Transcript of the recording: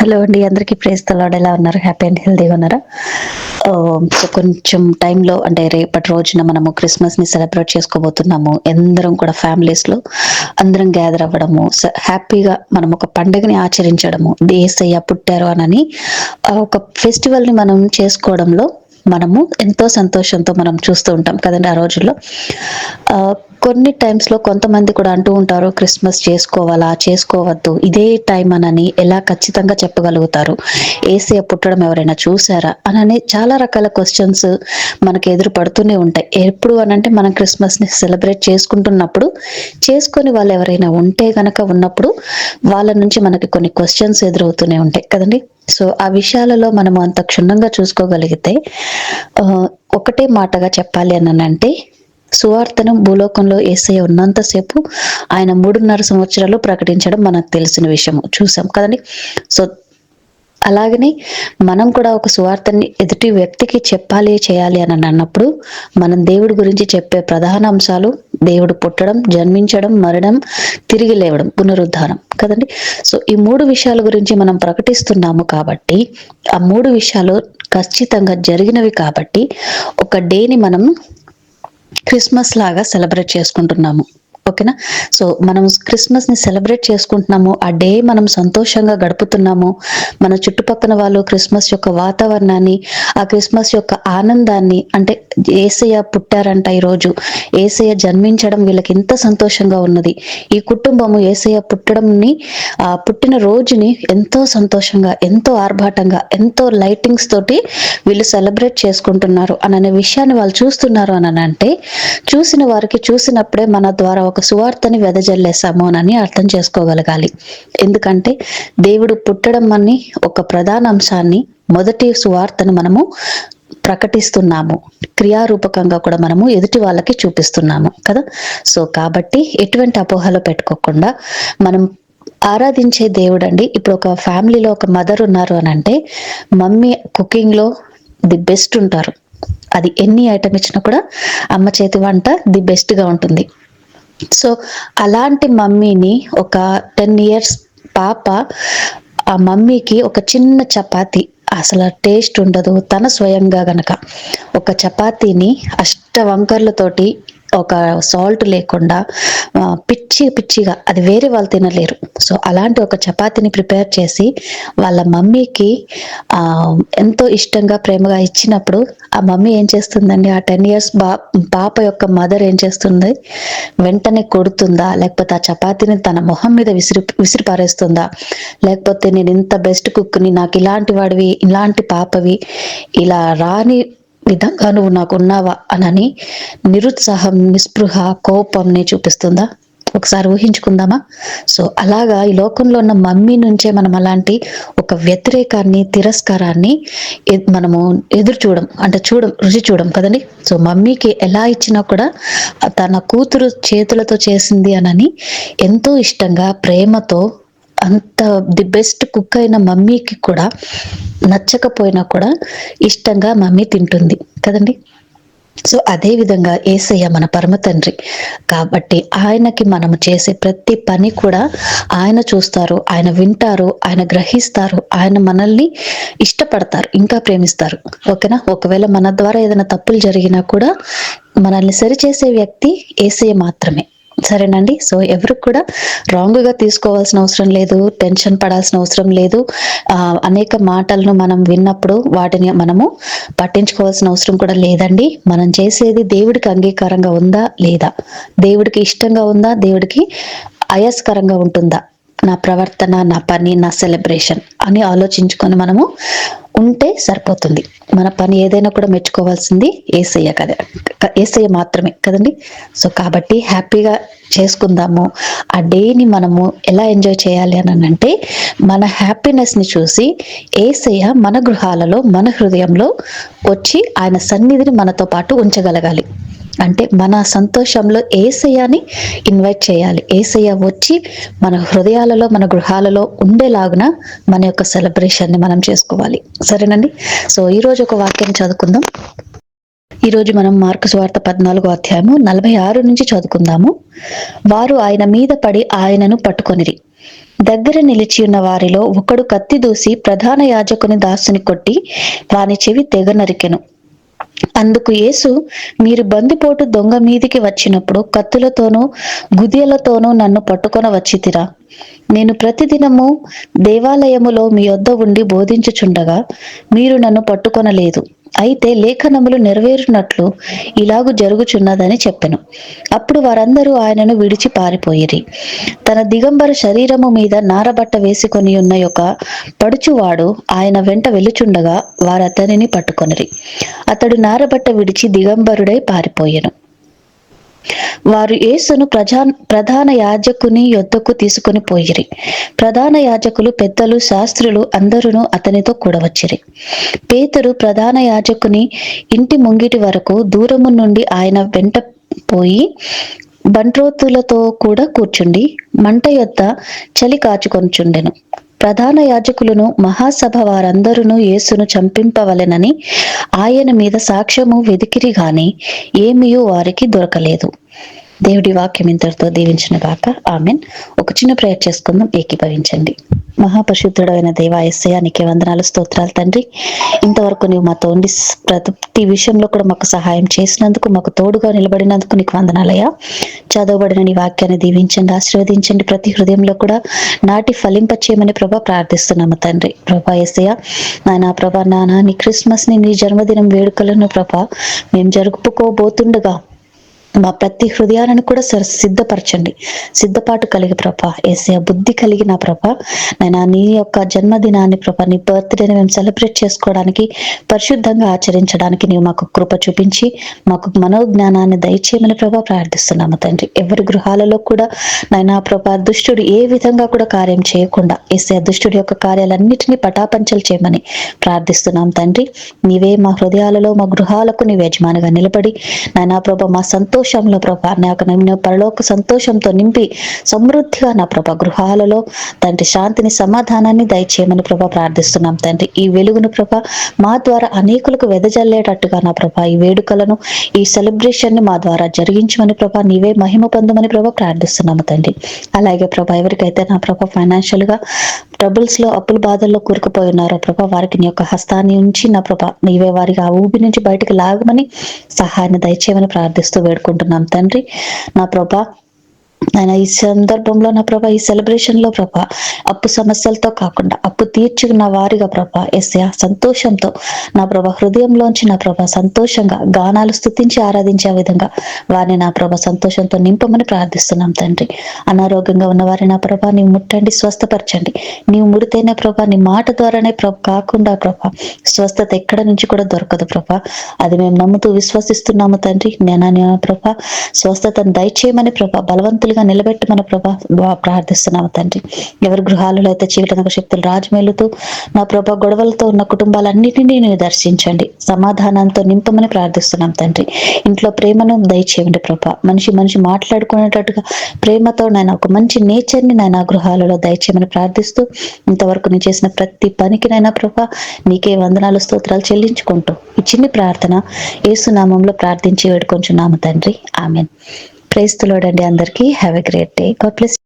Hello అండి. అందరికీ praise the lord. ఎలా ఉన్నారు? హ్యాపీ అండ్ హెల్తీగా ఉన్నారా? సో కొంచెం టైంలో అంటే రేపటి రోజున మనము క్రిస్మస్‌ని సెలబ్రేట్ చేసుకోబోతున్నాము. అందరం కూడా ఫ్యామిలీస్‌లో అందరం గ్యాదర్ అవ్వడము, హ్యాపీగా మనం ఒక పండుగని ఆచరించడము, యేసయ్య పుట్టారు అనని ఒక ఫెస్టివల్‌ని మనం చేసుకోవడంలో మనము ఎంతో సంతోషంతో మనం చూస్తూ ఉంటాం కదండీ ఆ రోజుల్లో. కొన్ని టైమ్స్‌లో కొంతమంది కూడా అంటూ ఉంటారు, క్రిస్మస్ చేసుకోవాలా? చేసుకోవద్దు. ఇదే టైం అనని ఎలా ఖచ్చితంగా చెప్పగలుగుతారు? యేసయ్య పుట్టడం ఎవరైనా చూసారా? అనని చాలా రకాల క్వెషన్స్ మనకు ఎదురు పడుతూనే ఉంటాయి. ఎప్పుడు అనంటే మనం క్రిస్మస్‌ని సెలబ్రేట్ చేసుకుంటున్నప్పుడు, చేసుకొని వాళ్ళు ఎవరైనా ఉంటే గనక ఉన్నప్పుడు వాళ్ళ నుంచి మనకి కొన్ని క్వెషన్స్ ఎదురవుతూనే ఉంటాయి కదండీ! సో, ఆ విషయాలలో మనము అంత క్షుణ్ణంగా చూసుకోగలిగితే ఒకటే మాటగా చెప్పాలి అననంటే సువార్తను భూలోకంలో యేసయ్య ఉన్నంత సేపు ఆయన 3.5 సంవత్సరాలు ప్రకటించడం మనకు తెలిసిన విషయము. చూసాం కదండీ! సో, అలాగనే మనం కూడా ఒక సువార్తని ఎదుటి వ్యక్తికి చెప్పాలి, చేయాలి అని అన్నప్పుడు మనం దేవుడి గురించి చెప్పే ప్రధాన అంశాలు దేవుడు పుట్టడం, జన్మించడం, మరణం, తిరిగి లేవడం, పునరుద్ధానం కదండీ! సో, ఈ 3 విషయాల గురించి మనం ప్రకటిస్తున్నాము కాబట్టి, ఆ 3 విషయాలు ఖచ్చితంగా జరిగినవి కాబట్టి, ఒక డేని మనం క్రిస్మస్ లాగా సెలబ్రేట్ చేసుకుంటున్నాము. ఓకేనా? సో, మనం క్రిస్మస్‌ని సెలబ్రేట్ చేసుకుంటున్నాము. ఆ డే మనం సంతోషంగా గడుపుతున్నాము. మన చుట్టుపక్కన వాళ్ళు క్రిస్మస్ యొక్క వాతావరణాన్ని, ఆ క్రిస్మస్ యొక్క ఆనందాన్ని అంటే యేసయ్య పుట్టారంట ఈరోజు. యేసయ్య జన్మించడం వీళ్ళకి ఎంత సంతోషంగా ఉన్నది. ఈ కుటుంబము యేసయ్య పుట్టిన రోజుని ఎంతో సంతోషంగా, ఎంతో ఆర్భాటంగా, ఎంతో లైటింగ్స్ తోటి వీళ్ళు సెలబ్రేట్ చేసుకుంటున్నారు అననే విషయాన్ని వాళ్ళు చూస్తున్నారు అనంటే, చూసిన వారికి చూసినప్పుడే మన ద్వారా ఒక సువార్తని వెదజల్లేసాము అని అర్థం చేసుకోగలగాలి. ఎందుకంటే దేవుడు పుట్టడం అని ఒక ప్రధాన అంశాన్ని, మొదటి సువార్తను మనము ప్రకటిస్తున్నాము. క్రియారూపకంగా కూడా మనము ఎదుటి వాళ్ళకి చూపిస్తున్నాము కదా! సో, కాబట్టి ఎటువంటి అపోహలు పెట్టుకోకుండా మనం ఆరాధించే దేవుడండి. ఇప్పుడు ఒక ఫ్యామిలీలో ఒక మదర్ ఉన్నారు అనంటే మమ్మీ కుకింగ్‌లో ది బెస్ట్ ఉంటారు. అది ఎన్ని ఐటెమ్ ఇచ్చినా కూడా అమ్మ చేతి వంట ది బెస్ట్‌గా ఉంటుంది. సో, అలాంటి మమ్మీని ఒక 10 ఇయర్స్ పాప ఆ మమ్మీకి ఒక చిన్న చపాతీ అసల టేస్ట్ ఉండదు. తన స్వయంగా గనక ఒక చపాతీని వంకర్లతోటి ఒక సాల్ట్ లేకుండా పిచ్చిగా అది వేరే వాళ్ళు తినలేరు. సో, అలాంటి ఒక చపాతీని ప్రిపేర్ చేసి వాళ్ళ మమ్మీకి ఎంతో ఇష్టంగా, ప్రేమగా ఇచ్చినప్పుడు ఆ మమ్మీ ఏం చేస్తుందండి, ఆ 10 ఇయర్స్ పాప యొక్క మదర్ ఏం చేస్తుంది? వెంటనే కొడుతుందా? లేకపోతే ఆ చపాతీని తన మొహం మీద విసిరి పారేస్తుందా? లేకపోతే నేను ఇంత బెస్ట్ కుక్‌ని, నాకు ఇలాంటి వాడివి, ఇలాంటి పాపవి, ఇలా రాని విధంగా నువ్వు నాకున్నావా అనని నిరుత్సాహం, నిస్పృహ, కోపంని చూపిస్తుందా? ఒకసారి ఊహించుకుందామా? సో, అలాగా ఈ లోకంలో ఉన్న మమ్మీ నుంచే మనం అలాంటి ఒక వ్యతిరేకాన్ని, తిరస్కారాన్ని మనము ఎదురు చూడం. అంటే రుచి చూడం కదండీ! సో, మమ్మీకి ఎలా ఇచ్చినా కూడా తన కూతురు చేతులతో చేసింది అనని ఎంతో ఇష్టంగా, ప్రేమతో అంత ది బెస్ట్ కుక్ అయిన మమ్మీకి కూడా నచ్చకపోయినా కూడా ఇష్టంగా మమ్మీ తింటుంది కదండీ! సో, అదే విధంగా యేసయ్య మన పరమ తండ్రి. కాబట్టి ఆయనకి మనము చేసే ప్రతి పని కూడా ఆయన చూస్తారు, ఆయన వింటారు, ఆయన గ్రహిస్తారు, ఆయన మనల్ని ఇష్టపడతారు, ఇంకా ప్రేమిస్తారు. ఓకేనా? ఒకవేళ మన ద్వారా ఏదైనా తప్పులు జరిగినా కూడా మనల్ని సరిచేసే వ్యక్తి యేసయ్య మాత్రమే. సరేనండి? సో, ఎవరు కూడా రాంగ్‌గా తీసుకోవాల్సిన అవసరం లేదు. టెన్షన్ పడాల్సిన అవసరం లేదు. అనేక మాటలను మనం విన్నప్పుడు వాటిని మనము పట్టించుకోవాల్సిన అవసరం కూడా లేదండి. మనం చేసేది దేవుడికి అంగీకారంగా ఉందా? లేదా? దేవుడికి ఇష్టంగా ఉందా? దేవుడికి అయస్కరంగా ఉంటుందా? నా ప్రవర్తన, నా పని, నా సెలబ్రేషన్ అని ఆలోచించుకొని మనము ఉంటే సరిపోతుంది. మన పని ఏదైనా కూడా మెచ్చుకోవాల్సింది యేసయ్య కదా! యేసయ్య మాత్రమే కదండీ! సో, కాబట్టి హ్యాపీగా చేసుకుందాము. ఆ డేని మనము ఎలా ఎంజాయ్ చేయాలి అనంటే, మన హ్యాపీనెస్‌ని చూసి యేసయ్య మన గృహాలలో, మన హృదయంలో వచ్చి ఆయన సన్నిధిని మనతో పాటు ఉంచగలగాలి. అంటే మన సంతోషంలో యేసయ్యని ఇన్వైట్ చేయాలి. యేసయ్య వచ్చి మన హృదయాలలో, మన గృహాలలో ఉండేలాగున మన యొక్క సెలబ్రేషన్‌ని మనం చేసుకోవాలి. సరేనండి? సో, ఈరోజు ఒక వాక్యం చదువుకుందాం. ఈరోజు మనం మార్కు సువార్త 14వ అధ్యాయము 46 నుంచి చదువుకుందాము. వారు ఆయన మీద పడి ఆయనను పట్టుకొనిరి. దగ్గర నిలిచి ఉన్న వారిలో ఒకడు కత్తి దూసి ప్రధాన యాజకుని దాసుని కొట్టి వాని చెవి తెగ నరికెను. అందుకు యేసు, మీరు బందిపోటు దొంగ మీదికి వచ్చినప్పుడు కత్తులతోనూ గుదియలతోనూ నన్ను పట్టుకొన వచ్చితిరా? నేను ప్రతిదినము దేవాలయములో మీ యొద్ద ఉండి బోధించుచుండగా మీరు నన్ను పట్టుకొనలేదు. అయితే లేఖనములు నెరవేరునట్లు ఇలాగు జరుగుచున్నదని చెప్పెను. అప్పుడు వారందరూ ఆయనను విడిచి పారిపోయిరి. తన దిగంబర శరీరము మీద నారబట్ట వేసుకొని ఉన్న ఒక పడుచువాడు ఆయన వెంట వెలుచుండగా వారతనిని పట్టుకొనిరి. అతడు నారబట్ట విడిచి దిగంబరుడై పారిపోయెను. వారు యేసును ప్రధాన యాజకుని యొద్దకు తీసుకొని పోయిరి. ప్రధాన యాజకులు, పెద్దలు, శాస్త్రులు అందరూ అతనితో కూడా వచ్చిరి. పేతురు ప్రధాన యాజకుని ఇంటి ముంగిటి వరకు దూరము నుండి ఆయన వెంట పోయి బంట్రోతులతో కూడా కూర్చుండి మంట యొద్ద చలి కాచుకొనుచుండెను. ప్రధాన యాజకులను, మహాసభ వారందరూ యేసును చంపింపవలెనని ఆయన మీద సాక్ష్యము వెదికిరి గాని ఏమీయూ వారికి దొరకలేదు. దేవుడి వాక్యం ఇంతటితో దీవించిన గాక. ఆమెన్. ఒక చిన్న ప్రేయర్ చేసుకుందాం, ఏకీభవించండి. మహాపరిశుద్ధుడైన దేవా యేసయ్య, నీకే వందనాలు, స్తోత్రాలు తండ్రి. ఇంతవరకు నీవు మాతో ఉండి ప్రతి విషయంలో కూడా మాకు సహాయం చేసినందుకు, మాకు తోడుగా నిలబడినందుకు నీకు వందనాలయ్యా. చదవబడిన నీ వాక్యాన్ని దీవించండి, ఆశీర్వదించండి. ప్రతి హృదయంలో కూడా నాటి ఫలింపచేయమని ప్రభా ప్రార్థిస్తున్నాము తండ్రి. ప్రభా యేసయ్య, నాయన నీ క్రిస్మస్ ని, నీ జన్మదినం వేడుకలను ప్రభా మేము జరుపుకోబోతుండగా మా ప్రతి హృదయాలను కూడా సిద్ధపరచండి. సిద్ధపాటు కలిగి ప్రభా యేసయ్య, బుద్ధి కలిగి నా ప్రభా నైనా నీ యొక్క జన్మదినాన్ని ప్రభా, నీ బర్త్డేని మేము సెలబ్రేట్ చేసుకోవడానికి, పరిశుద్ధంగా ఆచరించడానికి నీవు మాకు కృప చూపించి మాకు మనోజ్ఞానాన్ని దయచేయమని ప్రభా ప్రార్థిస్తున్నాము తండ్రి. ఎవరి గృహాలలో కూడా నైనా ప్రభా దుష్టుడు ఏ విధంగా కూడా కార్యం చేయకుండా యేసయ్య, దుష్టుడి యొక్క కార్యాలన్నిటినీ పటాపంచలు చేయమని ప్రార్థిస్తున్నాం తండ్రి. నీవే మా హృదయాలలో, మా గృహాలకు నీ యజమానిగా నిలబడి నైనా ప్రభా మా సంతోషంలో ప్రభా నాకు పరలోక సంతోషంతో నింపి సమృద్ధిగా నా ప్రభా గృహాలలో తండ్రి శాంతిని, సమాధానాన్ని దయచేయమని ప్రభా ప్రార్థిస్తున్నాం తండ్రి. ఈ వెలుగును ప్రభా మా ద్వారా అనేకులకు వెదజల్లేటట్టుగా నా ప్రభా ఈ వేడుకలను, ఈ సెలబ్రేషన్ ని మా ద్వారా జరిగించమని ప్రభా నీవే మహిమ పొందమని ప్రభా ప్రార్థిస్తున్నాము తండ్రి. అలాగే ప్రభా ఎవరికైతే నా ప్రభా ఫైనాన్షియల్ గా ట్రబుల్స్ లో, అప్పుల బాధల్లో కూరుకుపోయి ఉన్నారో ప్రభా వారికి నీ యొక్క హస్తాన్ని ఉంచి నా ప్రభా నీవే వారికి ఆ ఊబి నుంచి బయటకు లాగమని సహాయాన్ని దయచేయమని ప్రార్థిస్తూ వేడుకుంటున్నాం తండ్రి. నా ప్రభా ఆయన ఈ సందర్భంలో నా ప్రభా, ఈ సెలబ్రేషన్ లో ప్రభా అప్పు సమస్యలతో కాకుండా అప్పు తీర్చుకున్న వారిగా ప్రభా యేసయ్య సంతోషంతో నా ప్రభా హృదయంలోంచి నా ప్రభా సంతోషంగా గానాలు స్తుతించి ఆరాధించే విధంగా వారిని నా ప్రభా సంతోషంతో నింపమని ప్రార్థిస్తున్నాం తండ్రి. అనారోగ్యంగా ఉన్న వారిని నా ప్రభా నీవు ముట్టండి, స్వస్థపరచండి. నీవు ముడితేనే ప్రభా, నీ మాట ద్వారానే కాకుండా ప్రభా స్వస్థత ఎక్కడ నుంచి కూడా దొరకదు ప్రభా. అది మేము నమ్ముతూ విశ్వసిస్తున్నాము తండ్రి. నేను ప్రభా స్వస్థతను దయచేయమని ప్రభా బలవంతులుగా నిలబెట్టమని ప్రభా ప్రార్థిస్తున్నాము తండ్రి. ఎవరి గృహాలలో అయితే చీకటి శక్తులు రాజమేలుతూ నా ప్రభా గొడవలతో ఉన్న కుటుంబాలన్నిటినీ నేను దర్శించండి, సమాధానంతో నింపమని ప్రార్థిస్తున్నాం తండ్రి. ఇంట్లో ప్రేమను దయచేయండి ప్రభా. మనిషి మాట్లాడుకునేటట్టుగా ప్రేమతో నేను ఒక మంచి నేచర్ ని నేను గృహాలలో దయచేయమని ప్రార్థిస్తూ ఇంతవరకు నేను చేసిన ప్రతి పనికి నైనా ప్రభా నీకే వందనాలు, స్తోత్రాలు చెల్లించుకుంటూ ఈ చిన్ని ప్రార్థన యేసు నామంలో ప్రార్థించి వేడుకొంచున్నాము తండ్రి. ఆమెన్. ప్రైజ్ ది లార్డ్ అండి. అందరికీ have a great day. God bless.